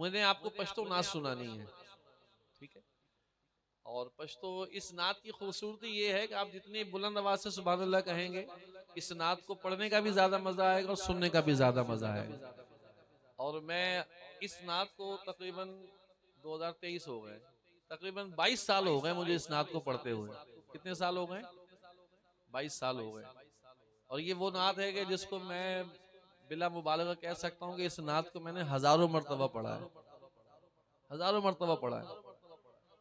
मुझे आपको पश्तो नात सुनानी है, ठीक है। और पश्तो इस नात की खूबसूरती ये है कि आप जितनी बुलंद आवाज से सुभान अल्लाह कहेंगे, इस नात को पढ़ने का भी ज्यादा मजा आएगा और सुनने का भी ज्यादा मजा आएगा। और मैं इस नात को तकरीबन 2023 हो गए, तकरीबन 22 साल हो गए मुझे इस नात को पढ़ते हुए। कितने साल हो गए? 22 साल हो गए। और ये वो नात है कि जिसको मैं बिला मुबालगा कह सकता हूँ कि इस नात को मैंने हजारों मर्तबा पढ़ा है, हजारों मर्तबा पढ़ा है।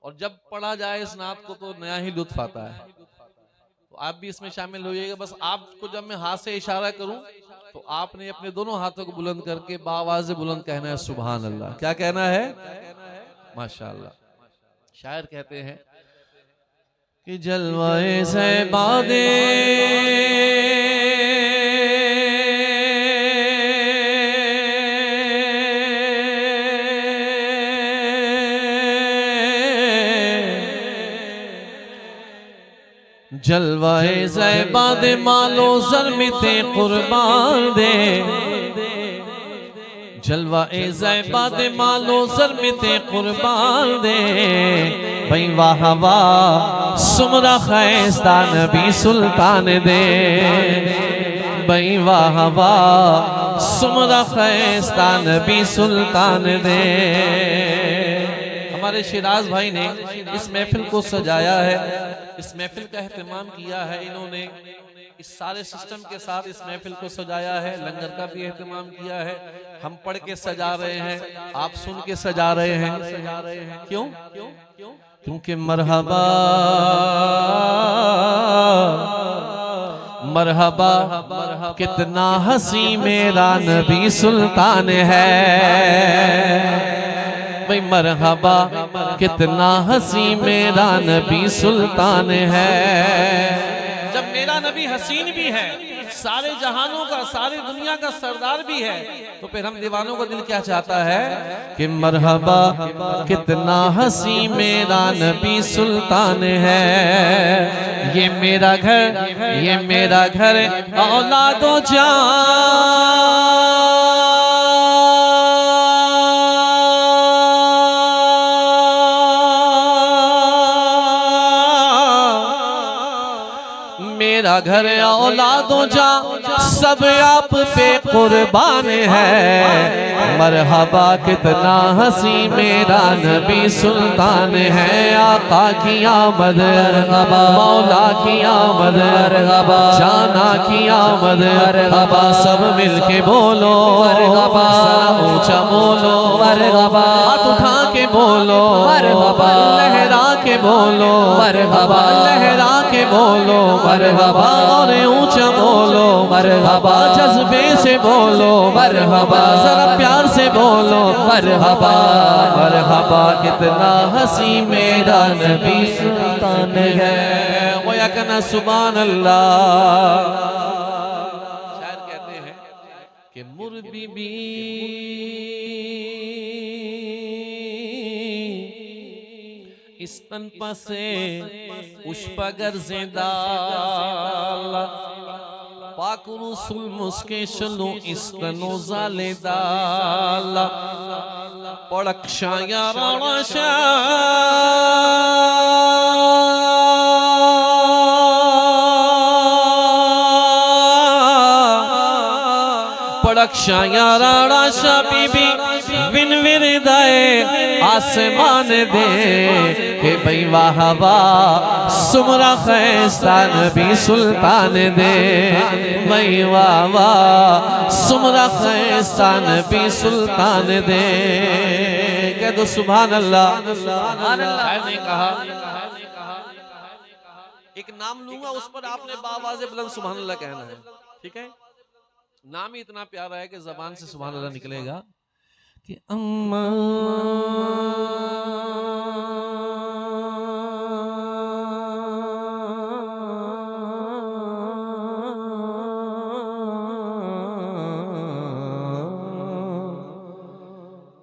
और जब पढ़ा जाए इस नात को तो नया ही लुत्फ आता है। तो आप भी इसमें शामिल होइएगा। बस आपको जब मैं हाथ से इशारा करूं तो आपने अपने दोनों हाथों को बुलंद करके बाआवाज़ बुलंद कहना है सुभान अल्लाह। क्या कहना है? माशाअल्लाह। शायर कहते हैं कि जलवाए ज़ैबादे जलवाए ज़ैबाद मालो ज़रमिते कुर्बान दे, जलवाए ज़ैबाद मालो ज़रमिते कुर्बान दे। भाई वाह वाह सुमरा खैस्ता नबी सुल्तान दे, भाई वाह वाह सुमरा खैस्ता नबी सुल्तान दे। हमारे शिराज भाई ने इस महफिल को सजाया है, इस महफिल का एहतमाम किया है इन्होंने। इस सारे सिस्टम के साथ इस महफिल को सजाया है, लंगर का भी एहतमाम किया है। हम पढ़ के सजा रहे हैं, आप सुन के सजा रहे हैं। क्यों? क्योंकि मरहबा मरहबा कितना हसी मेरा नबी सुल्तान है। भाई मरहबा कितना हसी मेरा नबी सुल्तान है। जब मेरा नबी हसीन भी है, सारे जहानों का, सारी दुनिया का सरदार भी है, तो फिर हम दीवानों का दिल क्या चाहता है कि मरहबा कितना हसी मेरा नबी सुल्तान है। ये मेरा घर, ये मेरा घर औलादो जान, मेरा घर औलादों जा सब आप पे कुर्बान है। मरहबा कितना हसी मेरा नबी सुल्तान है। आका की आमद मरहबा, मौला की आमद मरहबा, जाना की आमद मरहबा। सब मिलके बोलो मरहबा, ऊंचा बोलो मरहबा, हाथ उठा के बोलो मरहबा, लहरा के बोलो मरहबा, लहरा के बोलो मरहबा, और ऊंचा बोलो मरहबा, जज्बे से बोलो मरहबा, जरा प्यार से बोलो मरहबा। मरहबा कितना हसी मेरा नबी सुल्तान है। वो या कहना सुभान अल्लाह। शायर कहते हैं कि मुर्बी भी इस्तन पसे उष्पगर ज़ेदाल पाकुरु सुल मुस्के शनु इस्तनो ज़ालेदाल पड़क्षाया राणाशा पड़क्षाया राणाशा बीबी विन विरदाए आसमान दे के भाई वाह वाह सुमरा खैस्ता नबी सुल्तान दे। भाई वाह वाह सुमरा खैस्ता नबी सुल्तान दे। कह दो सुभान अल्लाह। ने कहा एक नाम लूंगा, उस पर आपने बाआवाज़ बुलंद सुभान अल्लाह कहना है, ठीक है। नाम ही इतना प्यारा है कि जबान से सुभान अल्लाह निकलेगा कि अम्मा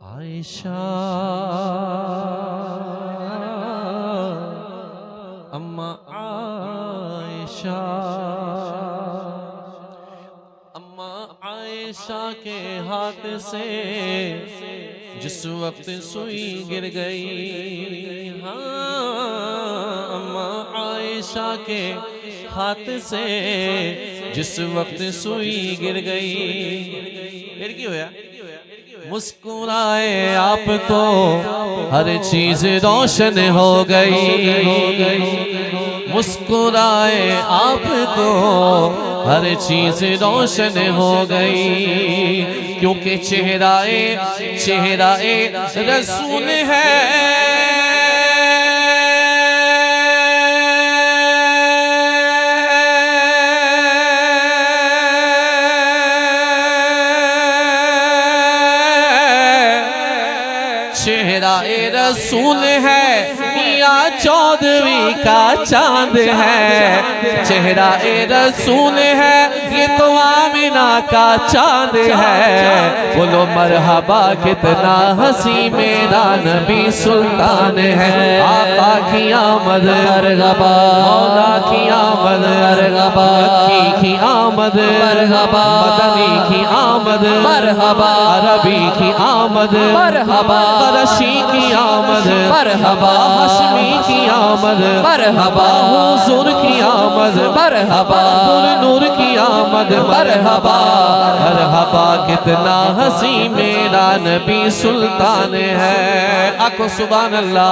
आयशा, अम्मा आयशा, अम्मा आयशा के हाथ से जिस वक्त सुई गिर गई, हाँ अम्मा आयशा के हाथ से जिस वक्त सुई गिर गई। फिर क्यों होया? मुस्कुराए आप तो हर चीज रोशन हो गई, मुस्कुराए आप तो हर चीज रोशन हो गई, क्योंकि चेहराए रसूल है। चेहराए रसूल है या चौदहवीं का चांद है, चेहराए रसूल है ये तो आमिना का चांद है। बोलो मरहबा कितना हंसी मेरा नबी सुल्तान है। आका की आमद मरहबा, मौला की आमद मरहबा, मक्की की आमद मरहबा, मदनी की आमद मरहबा, अरबी की आमद मरहबा, रशी की आमद मरहबा, हशमी की आमद मरहबा, हुजूर की आमद मरहबा, नूर की आमद मरहबा। मरहबा कितना हंसी मेरा नबी सुल्तान है। आको सुभान अल्लाह।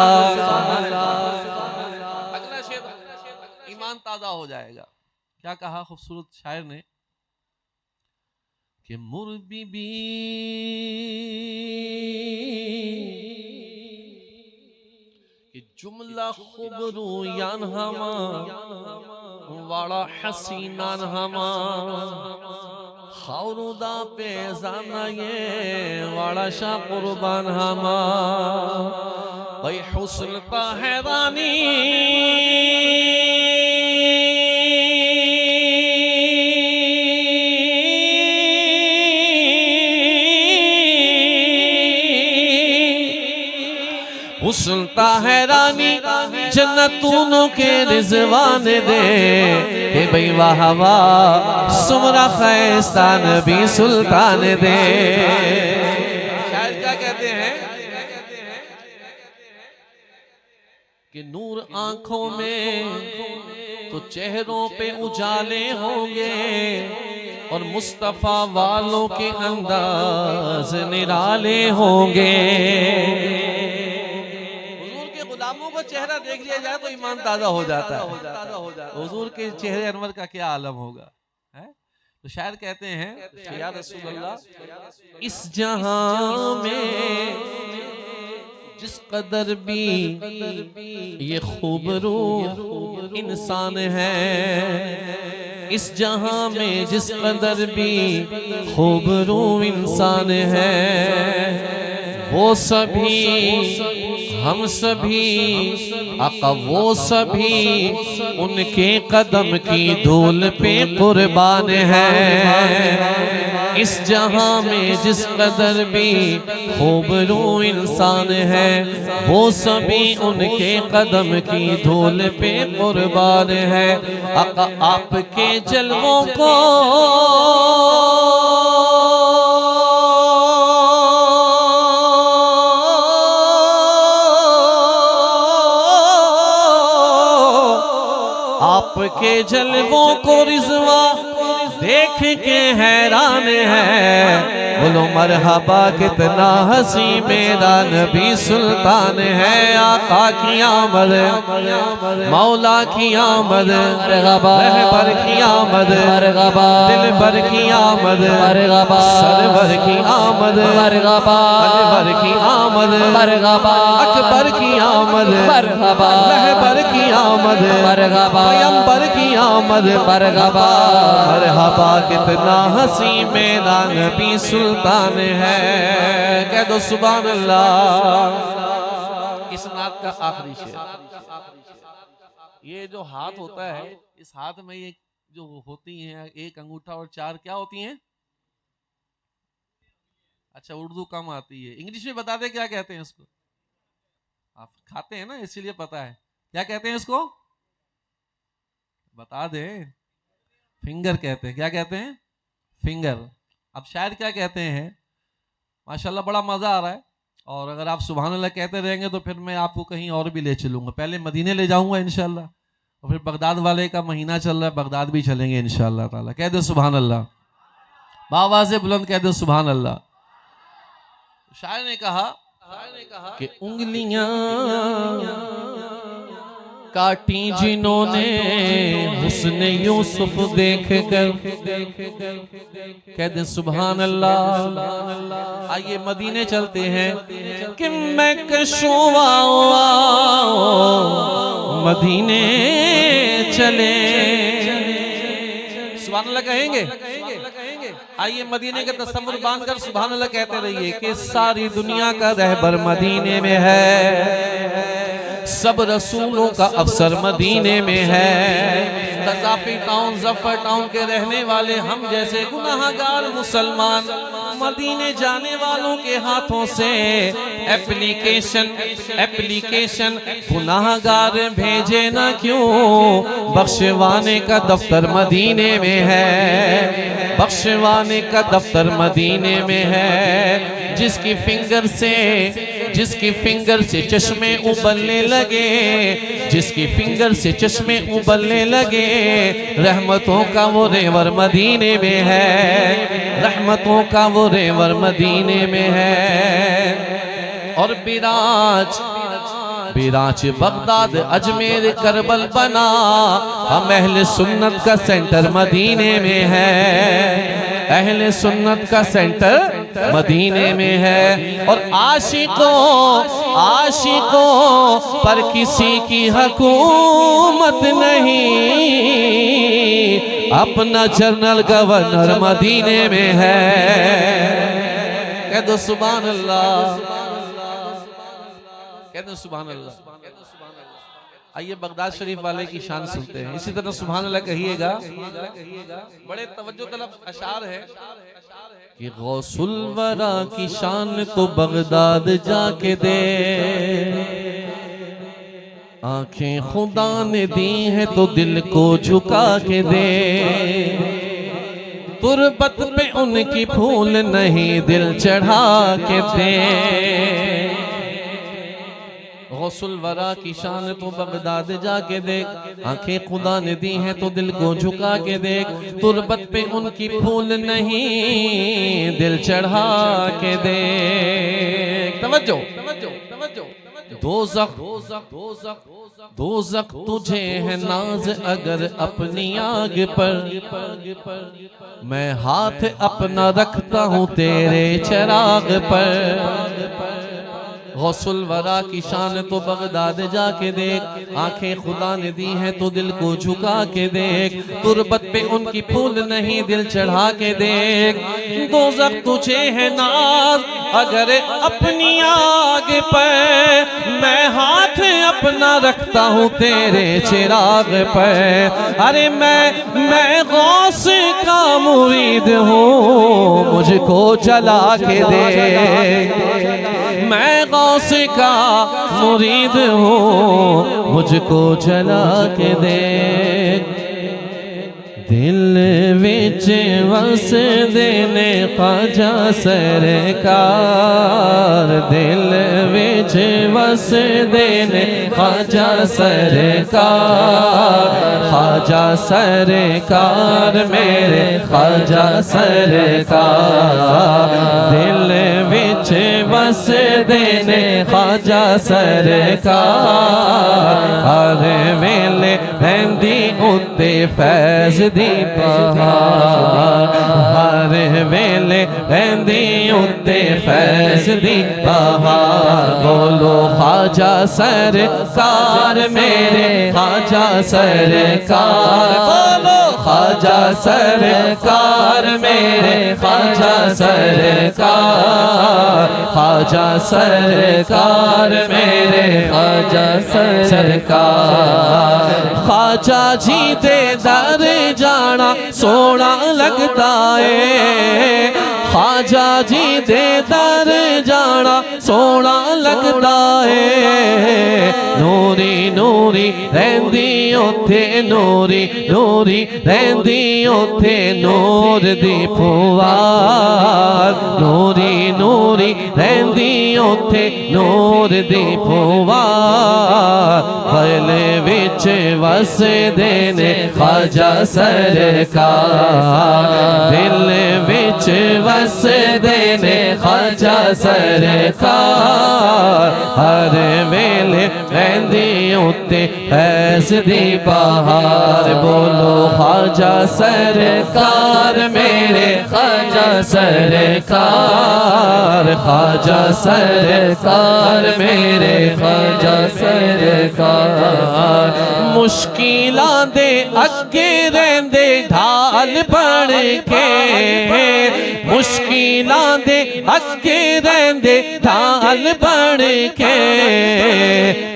अगला शेर ईमान ताजा हो जाएगा। क्या कहा खूबसूरत शायर ने कि मुरबी जुमला खुबरू यान हमा वाड़ा हसीनान हमा खौरुदा पे जाना ये वाड़ा शाह कुर्बान हमा भाई हुस्न का हैरानी हुस्न हैरानी जन्नतूनों के रिजवान दे भाई वाह वाह सुमरा खैस्ता नबी सुल्तान दे। शायर क्या कहते हैं कि नूर आंखों में तो चेहरों पे उजाले होंगे और मुस्तफा वालों के अंदाज निराले होंगे। गुलामों को चेहरा देख लिया जाए तो ईमान ताजा हो जाता है। हुजूर के चेहरे अनवर का क्या आलम होगा है? तो शायर कहते हैं या रसूल अल्लाह इस जहां में जिस कदर भी ये खूबरू इंसान है, इस जहां में जिस कदर भी खूबरू इंसान है, वो सभी हम सभी आका वो सभी उनके कदम की धूल पे कुर्बान है। इस जहां में जिस कदर भी खूबरू इंसान है, वो सभी उनके कदम की धूल पे कुर्बान है। आका आपके जलवों को आपके जलवों को रिजवा देख के हैरान है। बोलो मरहबा कितना हंसी मेरा नबी सुल्तान है। आका की आमद मौला की आमद रहबर की आमद दिलबर की आमद सरवर की आमद अनवर की आमद अकबर की आमद रहबर की आमद पैगंबर की आमद मरहबा कितना हंसी मेरा नबी सुल्तान है। कह दो सुभान अल्लाह। इस नात का आखिरी शेर, ये जो हाथ होता है, इस हाथ में ये जो होती हैं एक अंगूठा और चार क्या होती हैं? अच्छा उर्दू कम आती है, इंग्लिश में बता दे क्या कहते हैं इसको? आप खाते हैं ना इसीलिए पता है। क्या कहते हैं इसको? बता दे। फिंगर कहते हैं। क्या कहते हैं? फिंगर। अब शायर क्या कहते हैं माशाल्लाह बड़ा मज़ा आ रहा है। और अगर आप सुभान अल्लाह कहते रहेंगे तो फिर मैं आपको कहीं और भी ले चलूँगा। पहले मदीने ले जाऊँगा इंशाल्लाह, और फिर बगदाद वाले का महीना चल रहा है, बगदाद भी चलेंगे इंशाल्लाह ताला। कह दे सुभान अल्लाह, बाबा से बुलंद कह दे सुभान अल्लाह। शायर ने कहा कि उंगलियां काटी जिन्होंने हुस्न यूसुफ देख कर, कह दे सुभान अल्लाह। आइए मदीने चलते हैं कि मैं कशुआ मदीने चले, सुभान अल्लाह कहेंगे। आइए मदीने का तसव्वुर बांधकर सुभान अल्लाह कहते रहिए कि सारी दुनिया का रहबर मदीने में है, सब रसूलों का अफसर मदीने में है। कज़ाफी टाउन, जफर टाउन के रहने वाले हम जैसे गुनाहगार मुसलमान मदीने जाने वालों के हाथों से एप्लीकेशन गुनाहगार भेजे ना क्यों, बख्शवाने का दफ्तर मदीने में है, बख्शवाने का दफ्तर मदीने में है। जिसकी फिंगर से चश्मे उबलने लगे, जिसकी फिंगर से चश्मे उबलने लगे, रहमतों का वो रेवर मदीने में है, रहमतों का वो रेवर मदीने में है। और बिराज बगदाद अजमेर करबल बना, हम अहले सुन्नत का सेंटर मदीने में है, अहले सुन्नत का सेंटर मदीने में है। और आशिकों पर किसी की हुकूमत नहीं, अपना जनरल गवर्नर मदीने में है। कह दो सुभान अल्लाह, कह दो सुभान अल्लाह। आइए बगदाद शरीफ वाले की शान सुनते हैं, इसी तरह सुभान अल्लाह कहिएगा। बड़े तवज्जो तलब अशार है कि गौसुल वरा की शान तो बगदाद जाके दे, आंखें खुदा ने दी है तो दिल को झुका के दे, तुरबत पे उनकी फूल नहीं दिल चढ़ा के दे। गौसुल वरा की शान तो बगदाद जाके देख, आंखें खुदा ने दी हैं तो दिल को झुका के देख, तुरबत पे उनकी फूल नहीं दिल चढ़ा के देख। तवज्जो दोज़ख तुझे है नाज अगर अपनी आग पर, मैं हाथ अपना रखता हूँ तेरे चिराग पर। गौसुल वरा की शान तो बगदाद जाके देख, आंखें खुदा ने दी हैं तो दिल को झुका के देख, तुरबत पे उनकी फूल नहीं दिल चढ़ा के देख। दोज़ख तुझे है नाज अगर अपनी आग पर, मैं हाथ अपना रखता हूँ तेरे चिराग पर। अरे मैं गौस का मुरीद हूँ, मुझको जला के दे, मैं गौस का मुरीद हूँ, मुझको जला के दे। दिल विच वस देने ख्वाजा सरकार, दिल विच वस देने ख्वाजा सरकार, ख्वाजा सरकार मेरे ख्वाजा सरकार, दिल विच वस देने ख्वाजा सरकार। हर वेले रहंदी उत्ते फैज़ दी बहार, हर वेले रहंदी उत्ते फैज़ दी बहार। बोलो ख्वाजा सरकार मेरे ख्वाजा सरकार, बोलो ख्वाजा सरकार मेरे ख्वाजा सरकार, ख्वाजा सरकार मेरे ख्वाजा सरकार। ख्वाजा जी दे दर जाना सोना लगता है, ख्वाजा जी दे दर जाना सोना लगदा है। नूरी नूरी रहंदी उथे, नूरी नूरी रहंदी उथे नूर दी फुवार। नूरी नूरी रहंदी उथे नूर दी फुवार। दिल विच वसदे ने ख्वाजा सरकार, दिल विच वसदे ने ख्वाजा सरकार। हर वेले रहंदी उते फैज़ दी बहार। बोलो ख्वाजा सरकार मेरे ख्वाजा सरकार, ख्वाजा सरकार मेरे ख्वाजा सरकार। मुश्किलां दे अगे रहंदे ढाल बन के, मुश्किलां दे अगे रहंदे ढाल बन के।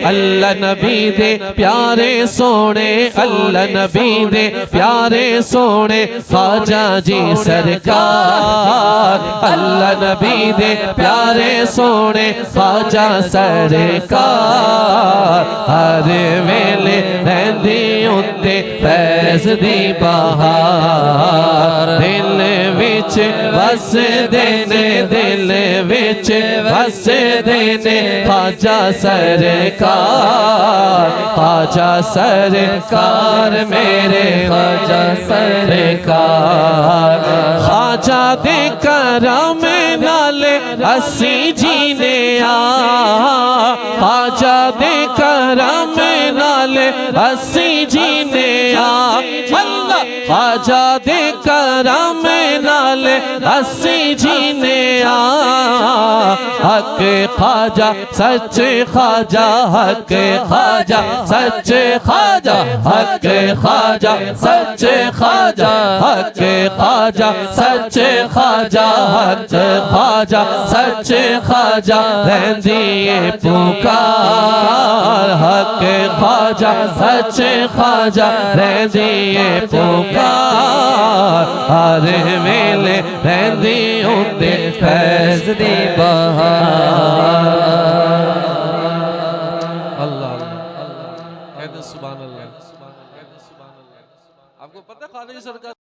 अल्लाह नबी दे प्यारे सोने, अल्लाह नबी दे प्यारे सोने ख्वाजा जी सरकार। अल्लाह नबी दे प्यारे सोने ख्वाजा सरकार। हर वेले रहंदी उते फैज़ दी बहार। दिल विच वसदे ने, दिल विच वसदे ने ख्वाजा सरकार। ख्वाजा सरकार मेरे ख्वाजा सरकार। ख्वाजा दे करम नाले असी जीने आ, ख्वाजा दे करम नाले असी जीने आ। अल्लाह ख्वाजा दे करम नाले असी जीने आ। हक ख्वाजा सच ख्वाजा, हक ख्वाजा सच ख्वाजा, हक ख्वाजा सच ख्वाजा, हक ख्वाजा सच ख्वाजा, हक ख्वाजा सच ख्वाजा। रहंदी पुकार हक ख्वाजा सच ख्वाजा, रहंदी पुकार। हर वेले रहंदी उते फैज़ दी बहार। अल्लाह कहते सुभान अल्लाह, कहते सुभान अल्लाह। आपको पता है ख्वाजा जी सरकार